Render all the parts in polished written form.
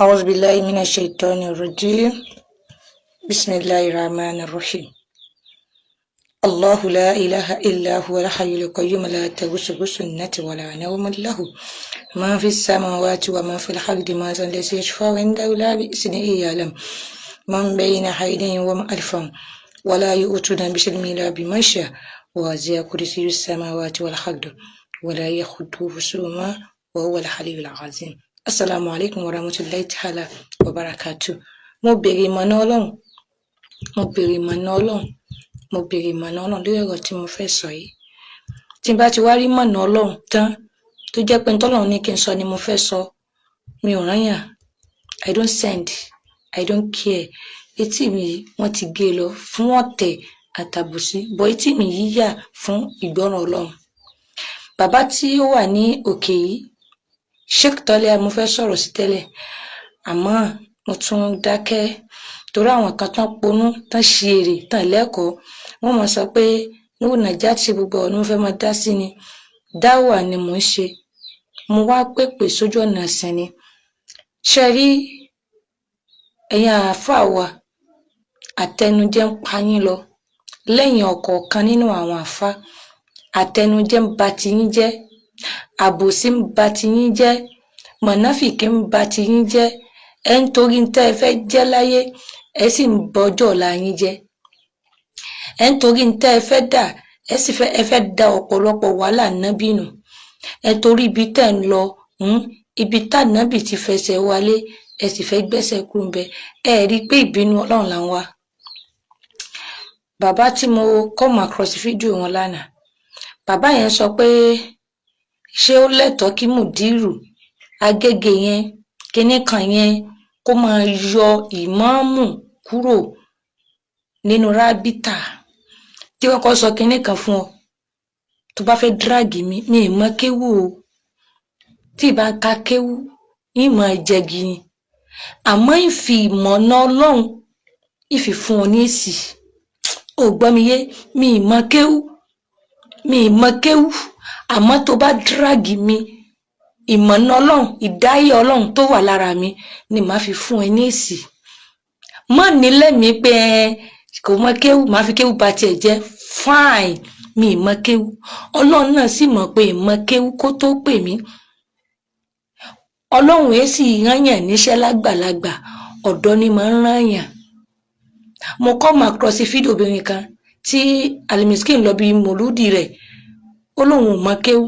أعوذ بالله من الشيطان الرجيم بسم الله الرحمن الرحيم الله لا إله إلا هو الحي القيوم لا تأخذه سنة ولا نوم له ما في السماوات وما في الأرض ما ذا الذي يشفع عنده إلا بإذنه يعلم من بين أيديهم ومن خلفهم ولا يؤتون بشيء إلا بما شاء وسع كرسيه السماوات والأرض ولا يئوده حفظهما وهو العلي العظيم. Assalamu alaikum warahmatullahi ta'ala wabarakatuh. Mo béèrè ìmọ̀nà Ọlọ́run lórí ọ̀rọ̀ tí mo fẹ́ sọ yìí. Tí n bá ti wá rí ìmọ̀nà Ọlọ́run tán tó jẹ́ pé t'Ọlọ́run ní kí n sọ ni mo fẹ́ sọ, mi ò ráyàn. I don't send, I don't care. Etí mi yìí wọ́n ti gé lọ fún ọ̀tẹ̀ àtàbùsí, bọ̀ etí mi yìí yà fún ìgbọ́ràn Ọlọ́run. Bàbá tí ó wà ní òkè yìí, Sheikh Tọ́lá mo fẹ́ sọ̀rọ̀ sí tẹ́lẹ̀, àmọ́ mo tún dákẹ́ torí àwọn kan tán ponú tán ṣe èrè tán lẹ́kọ̀ọ́ wọ́n mọ̀ sọ pé níwò nàìjíríà ti gbogbo ọ̀nà mo fẹ́ máa dá sí ni. Dáwà ni mò ń ṣe, mo wá pèpè sójú ọ̀nà ẹ̀sìn ni. Ṣe rí ẹ̀yin àáfàá wa àtẹnujẹ ń pa yín lọ lẹ́yìn ọ̀kọ̀ọ̀kan nínú àwọn àáfàá. Àtẹnujẹ ń ba tiyín jẹ́, àbòsí ń ba tiyín jẹ́, mọ̀náfìkì ń ba tiyín jẹ́. Ẹ ń torí tẹ́ ẹ fẹ́ jẹ́ láyé ẹ sì ń bọjọ́ ọ̀la yín jẹ́. Ẹ ń torí tẹ́ ẹ fẹ́ dà ẹ fẹ́ da ọ̀pọ̀lọpọ̀ wàhálà nábì nù. Ẹ torí ibi tẹ́ ń lọ ibi tá nábì ti fẹsẹ̀ wálé ẹ sì fẹ́ gbẹ́sẹ̀ kúrò ń bẹ. Ẹ rí i pé ìbínú Ọlọ́run là ń wá. Bàbá tí mo come across fídíò wọn lánàá, bàbá yẹn sọ pé ṣé ó lẹ́tọ̀ọ́ kí Mùdírù Agége yẹn kinní kan yẹn kó máa yọ ìmáàmù kúrò nínú rábítà. Tí wọ́n kọ́ sọ kinní kan fún ọ tó bá fẹ́ dráàgì mi ì mọ kéwú o, tí ì bá ń ka kéwú ìmọ̀ ẹ̀jẹ̀gì ni, àmọ́ ìfi ìmọ̀nà Ọlọ́run ìfi fún ọ ní èsì. Ò gbọ́ mi yé, mi ì mọ kéwú àmọ́ tó bá dráàgì mi ìmọ̀nà Ọlọ́run ìdáyé Ọlọ́run tó wà lára mi ni màá fi fún ẹ ní èsì. Mọ́ nílẹ̀ mi pé kò mọ kéwú màá fi kéwú ba tiẹ̀ jẹ́, fine, mi ì mọ kéwú. Ọlọ́run náà sì mọ̀ pé ì mọ kéwú kó tó pè mí. Ọlọ́run èsì rányàn níṣẹ́ lágbàlagbà, ọ̀dọ́ ni máa ń rányàn. Mo come across fídíò obìnrin kan tí Alimiskin lọ bí mòlúdì rẹ̀, ó lóun ò mọ kéwú.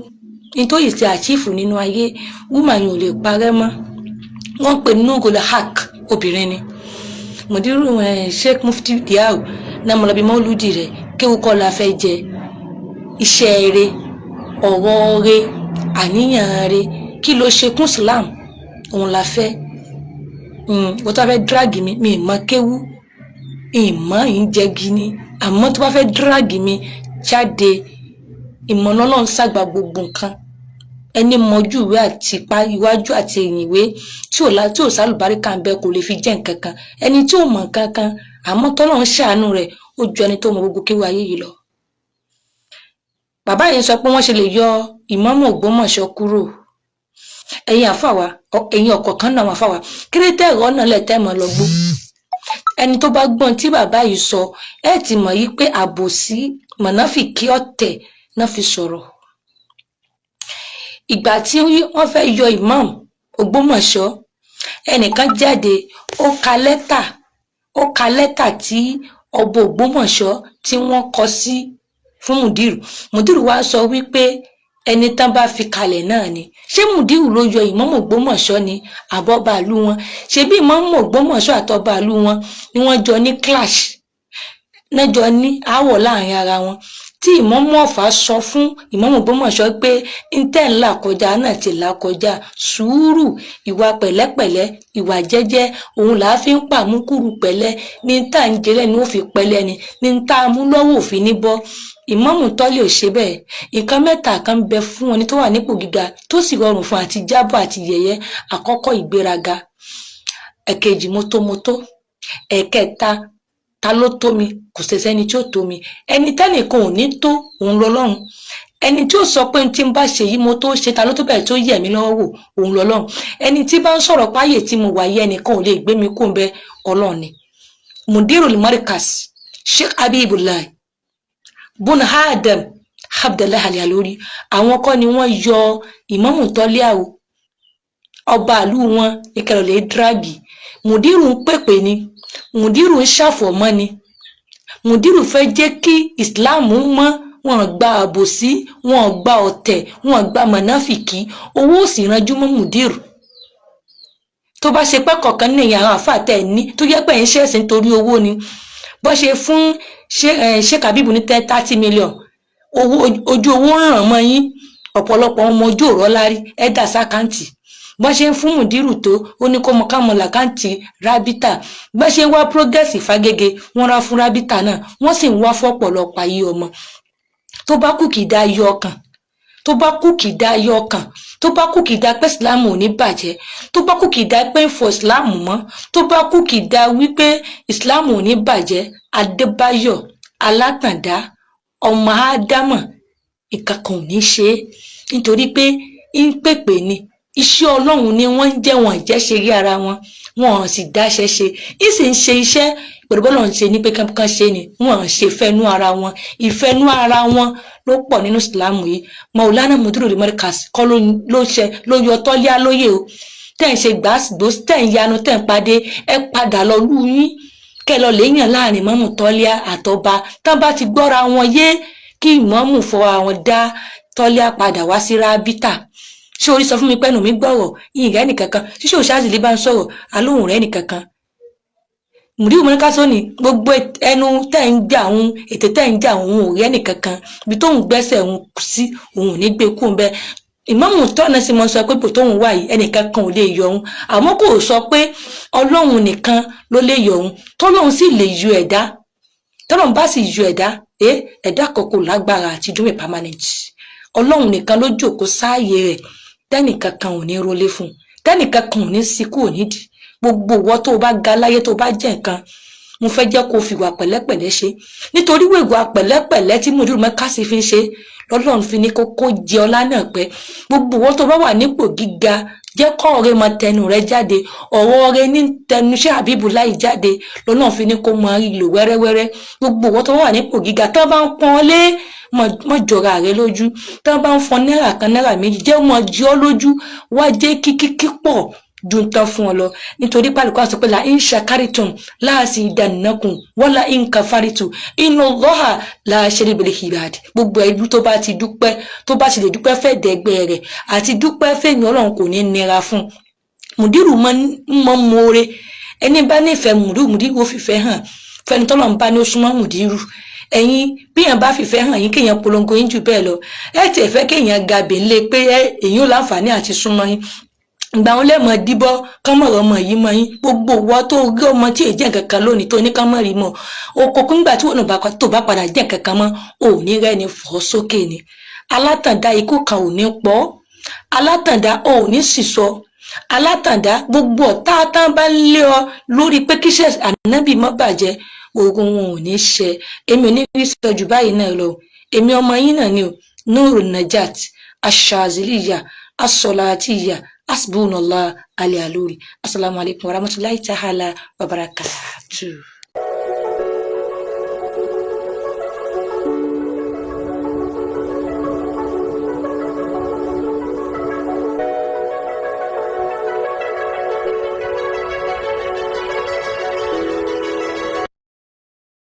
Nítorí ti àchífù nínú ayé woman yìí ò lè parẹ́ mọ́. Wọ́n pè ní Nugul Haq, obìnrin ni. Mùdírù Sheikh Mufti Diaw náà mo lọ bí mòlúdì rẹ̀, kéwú kọ́ la fẹ́ jẹ. Iṣẹ́ eré, ọ̀rọ̀ rẹ̀, àníyàn rẹ̀, kí ló ṣe kún Islam òun la fẹ́. Wọ́n tó bá fẹ́ dráàgì mi ì mọ kéwú, ìmọ̀ ìjẹ́gi ni, àmọ́ tó bá fẹ́ dráàgì mi jáde ìmọ̀nà Ọlọ́run ṣàgbà gbogbo nǹkan. Ẹni mọjú ìwé àti iwájú àti ẹ̀yìn ìwé tí ò sálùbáríkà ń bẹ kò lè fi jẹ́ nǹkan kan. Ẹni tí ò mọ̀ nǹkan kan àmọ́ t'Ọlọ́run ṣàánú rẹ̀ ó ju ẹni tó mọ gbogbo kéwú ayé yìí lọ. Bàbá yẹn sọ pé wọ́n ṣe lè yọ ìmáàmù Ògbómọ̀ṣọ́ kúrò. Ẹ̀yin àfáà wa, ẹ̀yin ọ̀kọ̀ọ̀kan náà àfáà wa, kí ló tẹ́ ẹ̀rọ náà lẹ̀ tẹ́ mọ́ lọ gbó. Ẹni tó bá gbọ́n tí bàbá yìí sọ ẹ ti mọ̀ yìí pé àbòsí mọ̀náfìkí ọ̀tẹ̀ náà fi sọ̀rọ̀. Ìgbà tí wọ́n fẹ́ yọ ìmáàmù Ògbómọ̀ṣọ́, ẹnìkan jáde ó ka lẹ́tà tí ọba Ògbómọ̀ṣọ́ tí wọ́n kọ sí fún Mùdírù wá sọ wípé ẹni tán bá fi kalẹ̀ náà ni. Ṣé Mùdírù ló yọ ìmáàmù Ògbómọ̀ṣọ́ ni àbọ̀bà ìlú wọn? Ṣebí ìmáàmù Ògbómọ̀ṣọ́ àtọba ìlú wọn ni wọ́n jọ ní clash, náà jọ ní aáwọ̀ láàrin ara wọn. Tí ìmáàmù Ọ̀fà sọ fún ìmáàmù Ògbómọ̀ṣọ́ pé ntẹ́ ńlá kọjá náà ti là kọjá, sùúrù, ìwà pẹ̀lẹ́pẹ̀lẹ́, ìwà jẹ́jẹ́ òun là á fi ń pàmùkúrú pẹ̀lẹ́, ní tá à ń jẹlẹ̀ ni ó fi pẹ̀lẹ́ ní tá a mú lọ́wọ́ òfin ní bọ́. Ìmáàmù Tọ́lá ò ṣe bẹ́ẹ̀. Nǹkan mẹ́ta kan ń bẹ fún ẹni tó wà nípò gíga tó sì rọrùn fún àti jábọ̀ àti yẹ̀yẹ́. Àkọ́kọ́ ìgbéraga, ẹ̀kejì mótómótó, ẹ̀kẹta ta ló tó mi, kò sẹ́ni tí ó tó mi. Ẹni tẹ́nìkan ò ní tó òun lọ́lọ́run. ẹni tí ó sọ pé tí n bá ṣe yìí mo tó ṣe ta ló tó bẹ̀rẹ̀ tó yẹ̀ mí lọ́wọ́ wò òun lọ́lọ́run ẹni tí bá ń sọ̀rọ̀ páyè tí mo wà yẹ ẹnìkan ò lè gbé mi kó ń bẹ ọlọ́run ni Mudirul Markaz Sheikh Habibullah bun Adam Abdallah Al-Alori àwọn kọ́ ni wọ́n yọ Ìmámù Tọ́líà o ọba àlú wọn ìkẹrọ̀lẹ́ dragi Mudiru ń pèpè ni Mudiru ń ṣàfọ̀mọ́ ni Mudiru fẹ́ jẹ́ kí Islam mọ́ wọn gba àbòsí wọn gba ọ̀tẹ̀ wọn gba mọ̀náfìkì owó òsì ranjú mọ́ Mudiru tó bá ṣe pé kọ̀ọ̀kan ní àwọn àfàtẹ́ ní tó jẹ́ pé ń ṣẹ̀sìn torí owó ni bó ṣe fún Sheikh Habib ní 30 million ojú owó ràn mọ́ yín ọ̀pọ̀lọpọ̀ ọmọ ojú ọ̀rọ̀ lárí ẹ̀dà sákàǹtì bó ṣe ń fún Mudiru tó ó ní kó mọ ká mọ làkáǹtì Rábítà bó ṣe ń wá progress Fágége wọ́n rá fún Rábítà náà wọ́n sì ń wá fọ́pọ̀lọpọ̀ ayé ọmọ tó bá kù kì í dá ayé ọkàn tó bá kù kì í dá ayé ọkàn tó bá kù kì í dá pé Islam ò ní bàjẹ́ tó bá kù kì í dá pé ń fọ Islam mọ́ tó bá kù kì í dá wípé Islam ò ní bàjẹ́ Adébáyọ̀ Alátàndá ọmọ Ádámọ̀ ìkankan ò ní ṣe é nítorí pé ń pèpè ni iṣẹ́ Ọlọ́run ni wọ́n ń jẹ́ wọn ìjẹ́ ṣe rí ara wọn wọn sì dáṣẹ́ ṣe ìsì ń ṣe iṣẹ́ pẹ̀lú bọ́lọ̀ ń ṣe ní pé kankan ṣe ni wọn ṣe fẹ́nu ara wọn ìfẹ́nu ara wọn ló pọ̀ nínú Islam yìí Maulana Mudirul Markaz kọ́ ló yọ Tọ́líà lóye o tẹ́ ń ṣe gbàsgbòs tẹ́ ń yanu tẹ́ ń padé ẹ padà lọ lú yín kẹ́ lọ léèyàn láàrin Ìmámù Tọ́líà àtọba tán bá ti gbọ́ra wọn yé kí ìmámù fọ àwọn dá Tọ́líà padà wá sí Rábítà ṣé orí sọ fún mi pẹ́nu mi gbọ́rọ̀ yìí rẹ́ nìkankan ṣíṣe òṣàzìlì bá ń sọ̀rọ̀ alóhùn rẹ́ nìkankan Mudirul Markaz ní gbogbo ẹnu tẹ́ ń jà òun ètè tẹ́ ń jà òun ò rẹ́ nìkankan ibi tóun gbẹ́sẹ̀ òun sí òun ò ní gbé kú bẹ́ẹ̀ Ìmámù tọ́nà sí mọ́ sọ pé bò tóun wà yìí ẹnìkankan ò lè yọ òun àmọ́ kò sọ pé Ọlọ́run nìkan ló lè yọ òun tọ́lọ́run sì lè yọ ẹ̀dá tọ́lọ́run bá sì yọ ẹ̀dá kan kò lágbára àti dúró permanent Ọlọ́run nìkan ló jókòó sáàyè rẹ̀ tẹ́nìkankan ò ní rólé fún tẹ́nìkankan ò ní síkú ò nídìí gbogbo ìwọ tó bá ga láyé tó bá jẹ́ nǹkan mo fẹ́ jẹ́ kó fi wà pẹ̀lẹ́pẹ̀lẹ́ ṣe nítorí wèwà pẹ̀lẹ́pẹ̀lẹ́ tí Mudirul Markaz fi ń ṣe lọ́lọ́run fi ní kó jẹ ọlá náà pẹ́ gbogbo ìwọ tó bá wà nípò gíga jẹ́ kọ́ ọ̀rẹ́ mọ tẹnu rẹ jáde ọ̀rọ̀ ọ̀rẹ́ ní tẹnu Sheikh Habibullah jáde lọ́lọ́run fi ní kó mọ ìlò wẹ́rẹ́wẹ́rẹ́ gbogbo ìwọ tó bá wà nípò gíga tó bá ń pọ́n lé mọ jọra rẹ lójú tó bá ń fọn náírà kan náírà méjì jẹ́ mọ jọ lójú wá jẹ́ kíkí pọ̀ ju tán fún ọ lọ nítorí pàlùkọ́ àti pé la in shakaritum láàsì ìdánilẹ́kùn wọ́n la in kafaritu inna Allaha la sharika bil ibad gbogbo ẹbí tó bá ti dúpẹ́ tó bá ti lè dúpẹ́ fẹ́ dẹ́gbẹ́ rẹ̀ àti dúpẹ́ fẹ́mi Ọlọ́run kò ní nira fún Mudiru mọ́ mọ́re ẹni bá nífẹ̀ẹ́ Mudiru ó fìfẹ́ hàn fẹ́ni tọ́lọ̀ ń bá ní ó súnmọ́ Mudiru ẹ̀yin bí èèyàn bá fìfẹ́ hàn yín kéèyàn polongo yín jù bẹ́ẹ̀ lọ ẹ tiẹ̀ fẹ́ kéèyàn gabè ńlẹ̀ pé èyí ò láǹfààní àti súnmọ́ yín ìgbà wọn lẹ́mọ̀ díbọ́ kọ́mọ̀rọ̀ ọmọ yìí mọ́ yín gbogbo wọ́n tó rí ọmọ tí èjẹ́ kankan lónìí tó ní kọ́mọ̀ rí mọ́ okòkò ńgbà tí wọn tó bá padà jẹ́ kankan mọ́ ò ní rẹ́ni fọ́ sókè ni alátàndá ikú kan ò ní pọ̀ alátàndá ò ní sísọ alátàndá gbogbo ọ̀tá tán bá ń lé ọ lórí pé kíṣẹ́ ànábì mọ́ bàjẹ́ ogun wọn ò ní ṣe èmi ò ní rí sọ jù báyìí náà lọ èmi ọmọ yín náà ni o Nurun Najat Ash-Shaziliya As-Salatiyya Hasbunallah Al-Alori. Assalamu alaikum warahmatullahi ta'ala wabarakatuh.